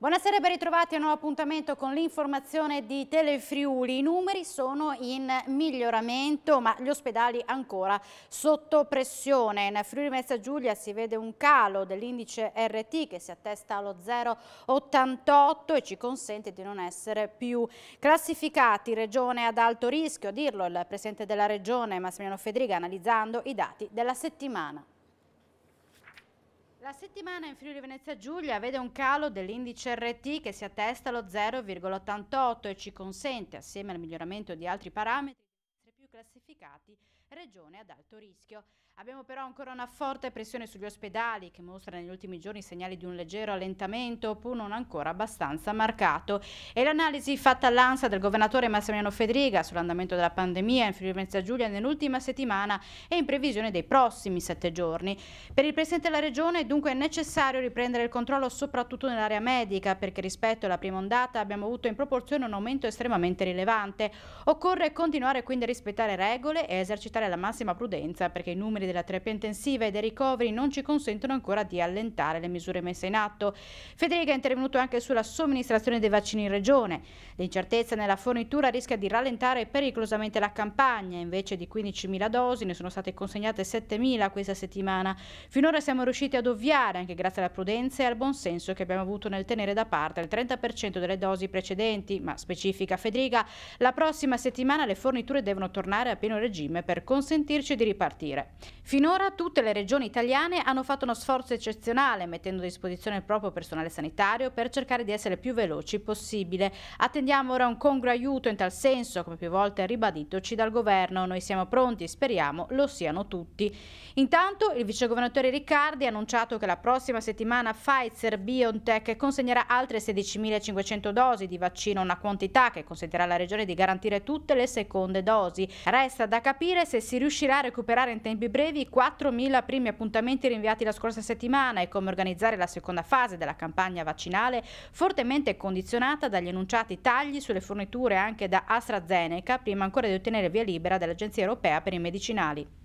Buonasera e ben ritrovati a un nuovo appuntamento con l'informazione di Telefriuli. I numeri sono in miglioramento, ma gli ospedali ancora sotto pressione. In Friuli Venezia Giulia si vede un calo dell'indice RT che si attesta allo 0,88 e ci consente di non essere più classificati regione ad alto rischio. A dirlo il presidente della regione Massimiliano Fedriga analizzando i dati della settimana. La settimana in Friuli Venezia Giulia vede un calo dell'indice RT che si attesta allo 0,88 e ci consente, assieme al miglioramento di altri parametri, di essere più classificati regione ad alto rischio. Abbiamo però ancora una forte pressione sugli ospedali che mostra negli ultimi giorni segnali di un leggero allentamento, pur non ancora abbastanza marcato. E l'analisi fatta all'ANSA del governatore Massimiliano Fedriga sull'andamento della pandemia in Friuli Venezia Giulia nell'ultima settimana e in previsione dei prossimi 7 giorni. Per il Presidente della Regione dunque è necessario riprendere il controllo soprattutto nell'area medica, perché rispetto alla prima ondata abbiamo avuto in proporzione un aumento estremamente rilevante. Occorre continuare quindi a rispettare regole e esercitare la massima prudenza, perché i numeri della terapia intensiva e dei ricoveri non ci consentono ancora di allentare le misure messe in atto. Federica è intervenuto anche sulla somministrazione dei vaccini in regione. L'incertezza nella fornitura rischia di rallentare pericolosamente la campagna. Invece di 15.000 dosi ne sono state consegnate 7.000 questa settimana. Finora siamo riusciti ad ovviare, anche grazie alla prudenza e al buon senso che abbiamo avuto nel tenere da parte il 30% delle dosi precedenti, ma specifica Federica, la prossima settimana le forniture devono tornare a pieno regime per consentirci di ripartire. Finora tutte le regioni italiane hanno fatto uno sforzo eccezionale, mettendo a disposizione il proprio personale sanitario per cercare di essere più veloci possibile. Attendiamo ora un congruo aiuto in tal senso, come più volte ribaditoci dal governo. Noi siamo pronti, speriamo lo siano tutti. Intanto il vicegovernatore Riccardi ha annunciato che la prossima settimana Pfizer-BioNTech consegnerà altre 16.500 dosi di vaccino, una quantità che consentirà alla regione di garantire tutte le seconde dosi. Resta da capire se si riuscirà a recuperare in tempi brevi 4.000 primi appuntamenti rinviati la scorsa settimana e come organizzare la seconda fase della campagna vaccinale, fortemente condizionata dagli annunciati tagli sulle forniture anche da AstraZeneca, prima ancora di ottenere via libera dall'Agenzia Europea per i Medicinali.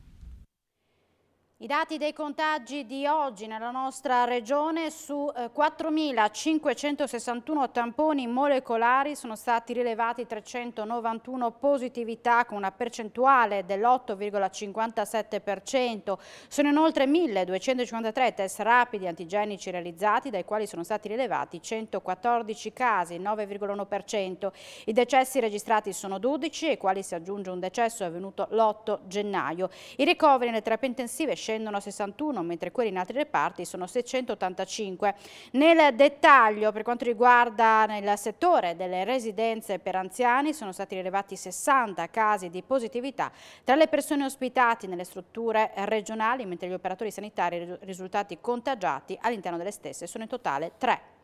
I dati dei contagi di oggi nella nostra regione: su 4.561 tamponi molecolari sono stati rilevati 391 positività con una percentuale dell'8,57%. Sono inoltre 1.253 test rapidi antigenici realizzati, dai quali sono stati rilevati 114 casi, il 9,1%. I decessi registrati sono 12, ai quali si aggiunge un decesso avvenuto l'8 gennaio. I ricoveri nelle terapie intensive scendono a 61, mentre quelli in altri reparti sono 685. Nel dettaglio, per quanto riguarda il settore delle residenze per anziani, sono stati rilevati 60 casi di positività tra le persone ospitate nelle strutture regionali, mentre gli operatori sanitari risultati contagiati all'interno delle stesse sono in totale 3.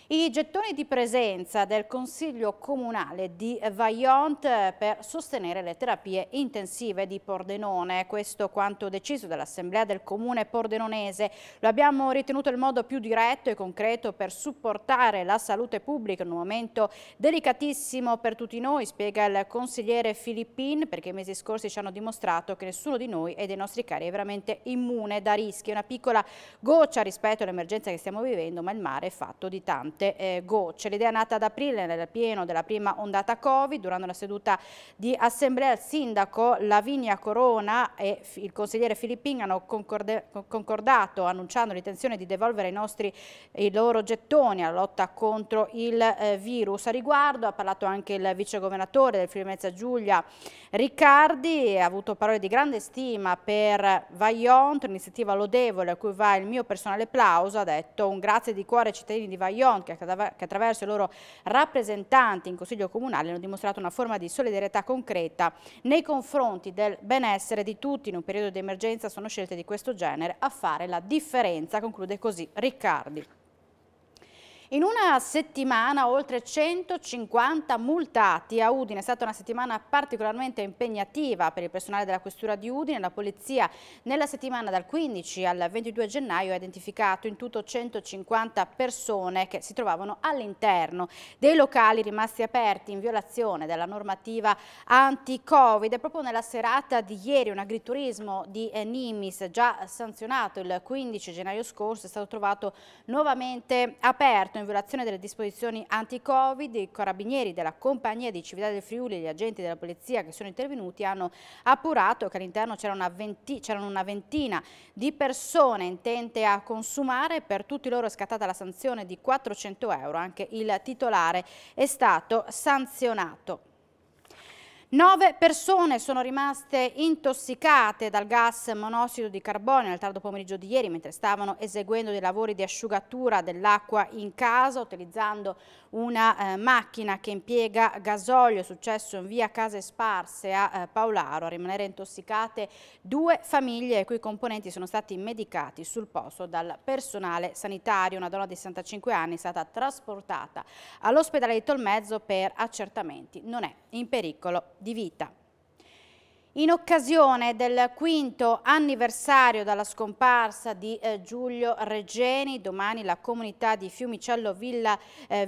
I gettoni di presenza del Consiglio Comunale di Vajont per sostenere le terapie intensive di Pordenone. Questo quanto deciso dall'Assemblea del Comune pordenonese. Lo abbiamo ritenuto il modo più diretto e concreto per supportare la salute pubblica in un momento delicatissimo per tutti noi, spiega il consigliere Filippin, perché i mesi scorsi ci hanno dimostrato che nessuno di noi e dei nostri cari è veramente immune da rischi. È una piccola goccia rispetto all'emergenza che stiamo vivendo, ma il mare è fatto di tante gocce. L'idea è nata ad aprile nel pieno della prima ondata Covid. Durante una seduta di assemblea il sindaco Lavinia Corona e il consigliere Filippin hanno concordato annunciando l'intenzione di devolvere i loro gettoni alla lotta contro il virus. A riguardo ha parlato anche il vicegovernatore del Friuli Venezia Giulia Riccardi, ha avuto parole di grande stima per Vajont, un'iniziativa lodevole a cui va il mio personale plauso. Ha detto: un grazie di cuore ai cittadini di Vajont che attraverso i loro rappresentanti in Consiglio Comunale hanno dimostrato una forma di solidarietà concreta nei confronti del benessere di tutti. In un periodo di emergenza sono scelte di questo genere a fare la differenza, conclude così Riccardi. In una settimana oltre 150 multati a Udine. È stata una settimana particolarmente impegnativa per il personale della Questura di Udine. La polizia nella settimana dal 15 al 22 gennaio ha identificato in tutto 150 persone che si trovavano all'interno dei locali rimasti aperti in violazione della normativa anti-Covid. E proprio nella serata di ieri un agriturismo di Nimis, già sanzionato il 15 gennaio scorso, è stato trovato nuovamente aperto. aperto in violazione delle disposizioni anti-Covid. I carabinieri della Compagnia di Civiltà del Friuli e gli agenti della polizia che sono intervenuti hanno appurato che all'interno c'erano una ventina di persone intente a consumare. Per tutti loro è scattata la sanzione di 400 euro. Anche il titolare è stato sanzionato. 9 persone sono rimaste intossicate dal gas monossido di carbonio nel tardo pomeriggio di ieri mentre stavano eseguendo dei lavori di asciugatura dell'acqua in casa utilizzando una macchina che impiega gasolio. È successo in via Case Sparse a Paolaro. A rimanere intossicate 2 famiglie i cui componenti sono stati medicati sul posto dal personale sanitario. Una donna di 65 anni è stata trasportata all'ospedale di Tolmezzo per accertamenti. Non è in pericolo di vita. In occasione del 5° anniversario dalla scomparsa di Giulio Regeni, domani la comunità di Fiumicello Villa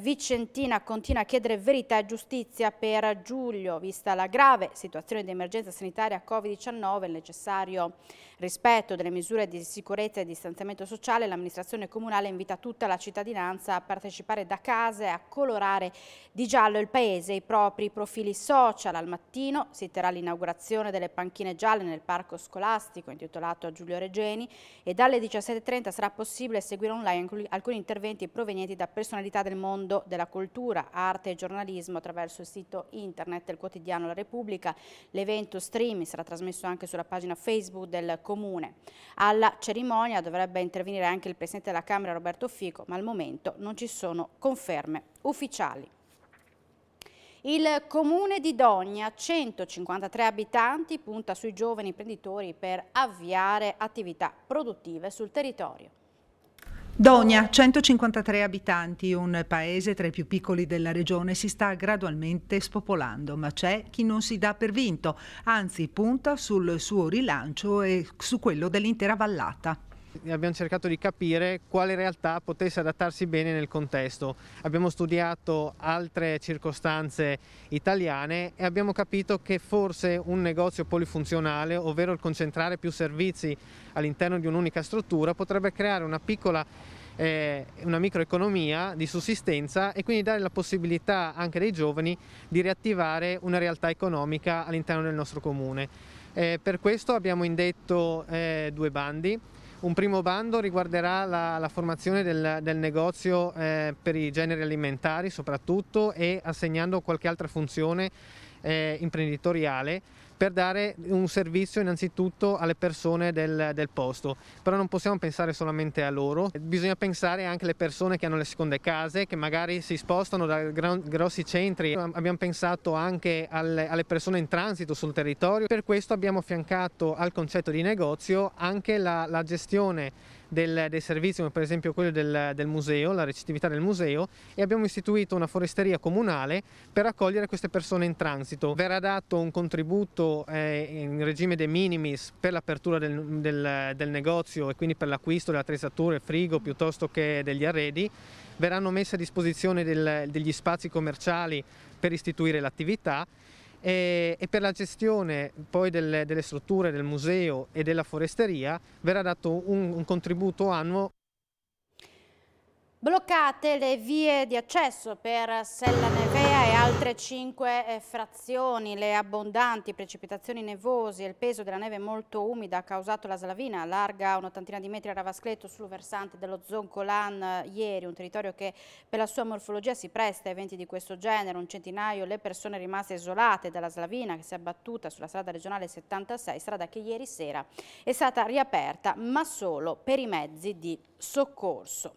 Vicentina continua a chiedere verità e giustizia per Giulio. Vista la grave situazione di emergenza sanitaria Covid-19 e il necessario rispetto delle misure di sicurezza e distanziamento sociale, l'amministrazione comunale invita tutta la cittadinanza a partecipare da casa e a colorare di giallo il paese e i propri profili social. Al mattino si terrà l'inaugurazione delle panchine gialle nel parco scolastico intitolato a Giulio Regeni e dalle 17:30 sarà possibile seguire online alcuni interventi provenienti da personalità del mondo della cultura, arte e giornalismo attraverso il sito internet del quotidiano La Repubblica. L'evento streaming sarà trasmesso anche sulla pagina Facebook del Comune. Alla cerimonia dovrebbe intervenire anche il Presidente della Camera Roberto Fico, ma al momento non ci sono conferme ufficiali. Il Comune di Dogna, 153 abitanti, punta sui giovani imprenditori per avviare attività produttive sul territorio. Dogna, 153 abitanti, un paese tra i più piccoli della regione, si sta gradualmente spopolando, ma c'è chi non si dà per vinto, anzi punta sul suo rilancio e su quello dell'intera vallata. Abbiamo cercato di capire quale realtà potesse adattarsi bene nel contesto. Abbiamo studiato altre circostanze italiane e abbiamo capito che forse un negozio polifunzionale, ovvero il concentrare più servizi all'interno di un'unica struttura, potrebbe creare una microeconomia di sussistenza e quindi dare la possibilità anche dei giovani di riattivare una realtà economica all'interno del nostro comune. Per questo abbiamo indetto 2 bandi. Un primo bando riguarderà la formazione del negozio per i generi alimentari soprattutto e assegnando qualche altra funzione imprenditoriale per dare un servizio innanzitutto alle persone del posto. Però non possiamo pensare solamente a loro, bisogna pensare anche alle persone che hanno le seconde case, che magari si spostano da grossi centri. Abbiamo pensato anche alle persone in transito sul territorio, per questo abbiamo affiancato al concetto di negozio anche la gestione dei servizi, come per esempio quello del museo, la ricettività del museo, e abbiamo istituito una foresteria comunale per accogliere queste persone in transito. Verrà dato un contributo in regime de minimis per l'apertura del negozio e quindi per l'acquisto delle attrezzature, frigo piuttosto che degli arredi. Verranno messe a disposizione degli spazi commerciali per istituire l'attività. E per la gestione poi delle strutture del museo e della foresteria verrà dato un contributo annuo. Bloccate le vie di accesso per Sella Nevea e altre 5 frazioni. Le abbondanti precipitazioni nevose e il peso della neve molto umida ha causato la slavina larga un'ottantina di metri a Ravascleto sul versante dello Zoncolan ieri, un territorio che per la sua morfologia si presta a eventi di questo genere. Un centinaio le persone rimaste isolate dalla slavina che si è abbattuta sulla strada regionale 76, strada che ieri sera è stata riaperta ma solo per i mezzi di soccorso.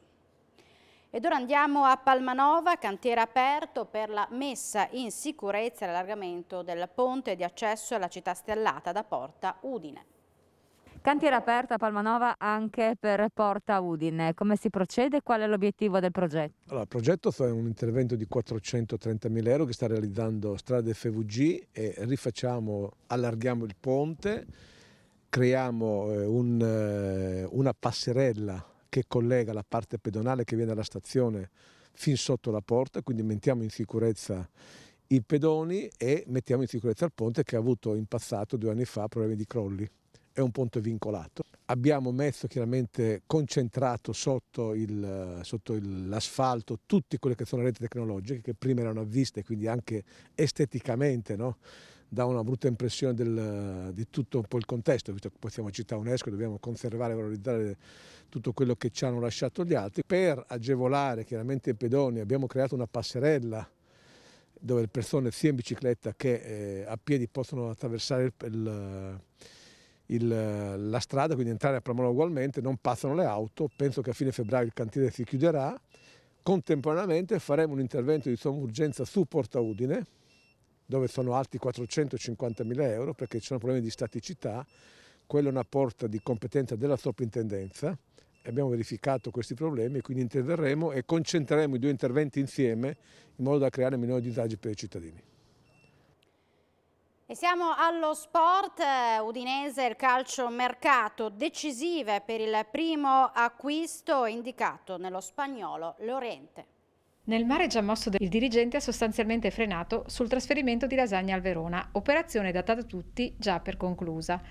Ed ora andiamo a Palmanova, cantiere aperto per la messa in sicurezza e l'allargamento del ponte di accesso alla città stellata da Porta Udine. Cantiere aperto a Palmanova anche per Porta Udine. Come si procede? Qual è l'obiettivo del progetto? Allora, il progetto è un intervento di 430.000 euro che sta realizzando Strade FVG e allarghiamo il ponte, creiamo una passerella che collega la parte pedonale che viene dalla stazione fin sotto la porta, quindi mettiamo in sicurezza i pedoni e mettiamo in sicurezza il ponte che ha avuto in passato 2 anni fa problemi di crolli. È un ponte vincolato. Abbiamo messo chiaramente concentrato sotto l'asfalto tutte quelle che sono le reti tecnologiche che prima erano viste, quindi anche esteticamente, no? Dà una brutta impressione di tutto un po' il contesto, visto che poi siamo città UNESCO, dobbiamo conservare e valorizzare tutto quello che ci hanno lasciato gli altri. Per agevolare chiaramente i pedoni abbiamo creato una passerella dove le persone sia in bicicletta che a piedi possono attraversare la strada, quindi entrare a Pramola ugualmente, non passano le auto. Penso che a fine febbraio il cantiere si chiuderà. Contemporaneamente faremo un intervento di somma urgenza su Porta Udine, dove sono alti 450.000 euro perché ci sono problemi di staticità. Quella è una porta di competenza della soprintendenza. Abbiamo verificato questi problemi e quindi interverremo e concentreremo i due interventi insieme in modo da creare minori disagi per i cittadini. E siamo allo sport. Udinese, il calciomercato decisive per il primo acquisto indicato nello spagnolo Llorente. Nel mare già mosso il dirigente ha sostanzialmente frenato sul trasferimento di Lasagna al Verona, operazione data da tutti già per conclusa.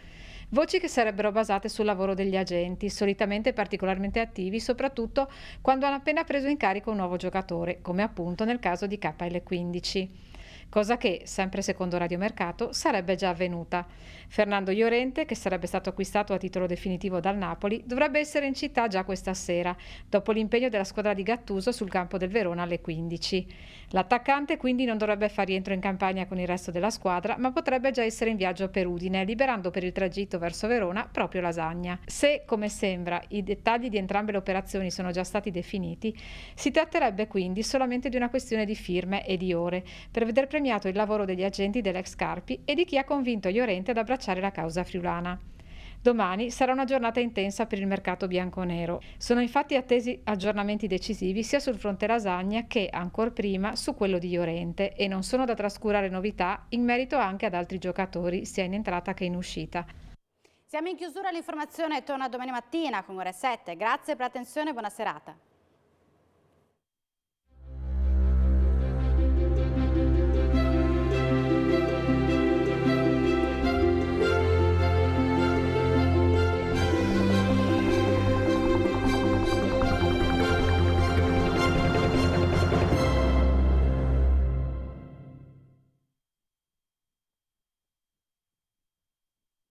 Voci che sarebbero basate sul lavoro degli agenti, solitamente particolarmente attivi, soprattutto quando hanno appena preso in carico un nuovo giocatore, come appunto nel caso di KL15. Cosa che, sempre secondo Radiomercato, sarebbe già avvenuta. Fernando Llorente, che sarebbe stato acquistato a titolo definitivo dal Napoli, dovrebbe essere in città già questa sera, dopo l'impegno della squadra di Gattuso sul campo del Verona alle 15. L'attaccante quindi non dovrebbe far rientro in campagna con il resto della squadra, ma potrebbe già essere in viaggio per Udine, liberando per il tragitto verso Verona proprio Lasagna. Se, come sembra, i dettagli di entrambe le operazioni sono già stati definiti, si tratterebbe quindi solamente di una questione di firme e di ore, per veder premiato il lavoro degli agenti dell'ex Carpi e di chi ha convinto Llorente ad abbracciare la causa friulana. Domani sarà una giornata intensa per il mercato bianconero. Sono infatti attesi aggiornamenti decisivi sia sul fronte Lasagna che, ancor prima, su quello di Llorente, e non sono da trascurare novità in merito anche ad altri giocatori, sia in entrata che in uscita. Siamo in chiusura, l'informazione torna domani mattina con ore 7. Grazie per l'attenzione e buona serata.